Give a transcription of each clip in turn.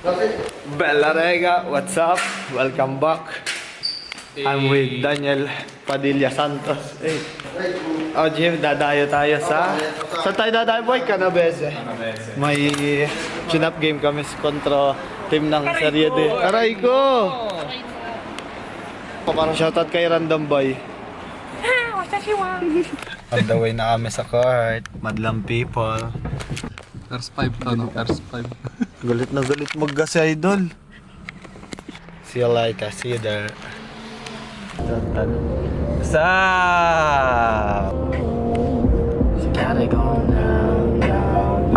Bella Rega, what's up? Welcome back. I'm with Daniel Padilla Santos. Hey. Oh, Jim, dadayo tayo sa... Saan tayo dadayo, boy? Canavese. May chin-up game kami kontra team ng Serie D. Aray ko! Parang shoutout kay Random Boy. On the way na kami sa court. Madlang people. Rs5 to, no? Rs5. Galit na galit mag-gas si Idol. See you later. See you there. Stop! Gotta go now, now.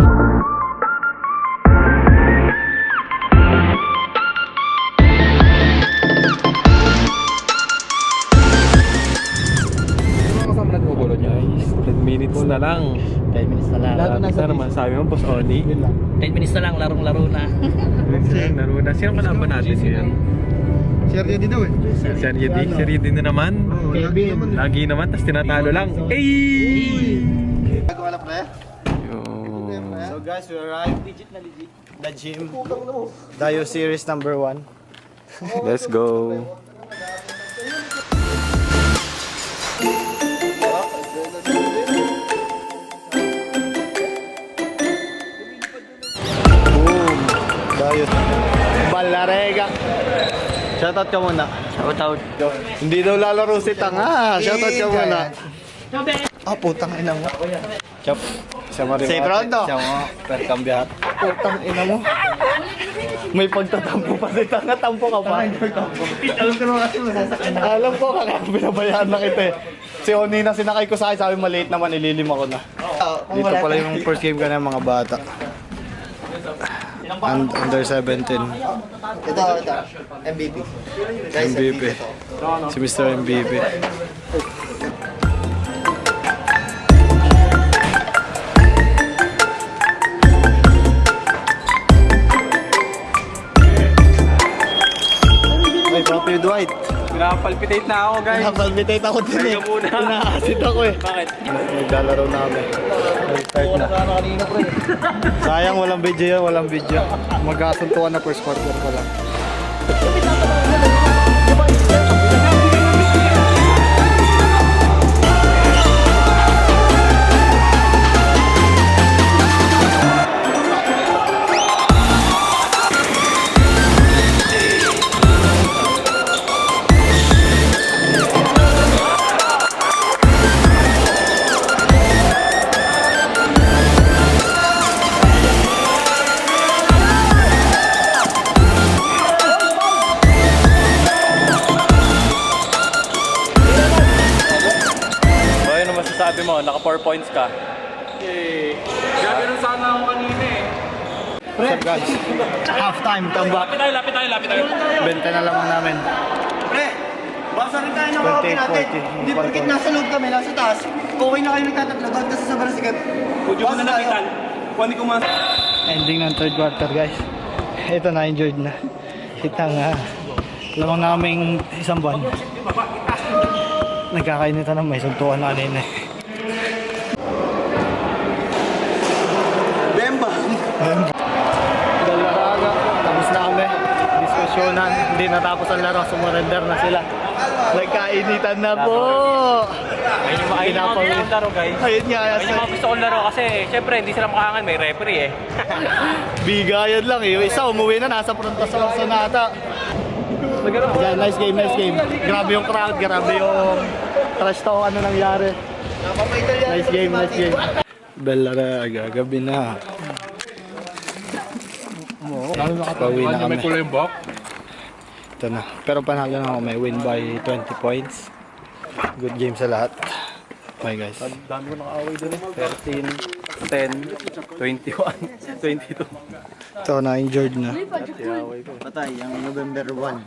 Kasama nagmugulo niya is 10 minutes na lang. 10 minutes na lang. Lapit na naman sabi mo, Boss Oni. 10 minutes na lang, larong-laro na. Laro na. Sino kalaban natin siya? Seryo din daw eh. Serie D. Serie D na naman. Lagi naman, tas tinatalo lang. Ay! Nagawa pre? So guys, we arrived. The gym. Dayo series number 1. Let's go. Boom! Dayo. Balarega. Shoutout ka muna. Shoutout. Hindi daw lalaro si Tanga. Shoutout ka muna. Ah, putang ina mo. Chop. Say pronto. Per cambiar. Putang ina mo. May pagtatampo pa si Tanga. Tampo ka pa. Alam ko naman kasi masasakyan na. Alam ko, kaya binabayaan na kita eh. Si Oni na sinakay ko sa akin, sabi maliit naman, ililima ko na. Dito pala yung first game ka na mga bata. Under 17. Ito. MVP. Guys, MVP. Si Mr. MVP. Ay, Papi Dwight. Pinapalpitate na ako, guys. Napalmitate ako din eh. Inaasit ako eh. Bakit? Naglalaro na kami. Nag-start na. Sayang walang video yan, walang video. Magkasuntuan na first quarter pa lang. Sabi mo, naka 4 points ka. Yay! Grabe nung sana ako kanina eh. What's up guys? Half time, tambak. Lapit tayo. Benta na lamang namin. Pre, basa rin tayo ng kape 28, natin. 40. Hindi porkit nasa loob kami, nasa taas. Okay na kayo nagtatatlaban kasi sa barasigat. Kudyo mo na napitan. Kuwani ko mas... Ending ng third quarter guys. Ito na, injured na. Kita nga. Lamang naming isang buwan. Nagkakainitan na may suntukan na kanina eh. Bemba! Dalaraga, tapos na kami. Diskusyonan, hindi natapos ang laro, sumurrender na sila. Nagkainitan na po! Ayun yung mga gusto laro, guys. Ayun nga, Ayun yung mga gusto kong laro kasi syempre hindi sila makakangan, may referee eh. bigayan lang eh. Yung isa umuwi na, nasa prontas sa Sonata. Yeah, nice game. Grabe yung crowd, grabe yung trash talk, ano nangyari. Nice game. Bellaraga, gabi na. Pauwi na kami. May kulay yung bok. Ito na. Pero panalo na ako, may win by 20 points. Good game sa lahat. Bye guys. Dami ko naka-away doon eh. 13, 10, 21, 22. Ito na, injured na. Patay, yung November 1.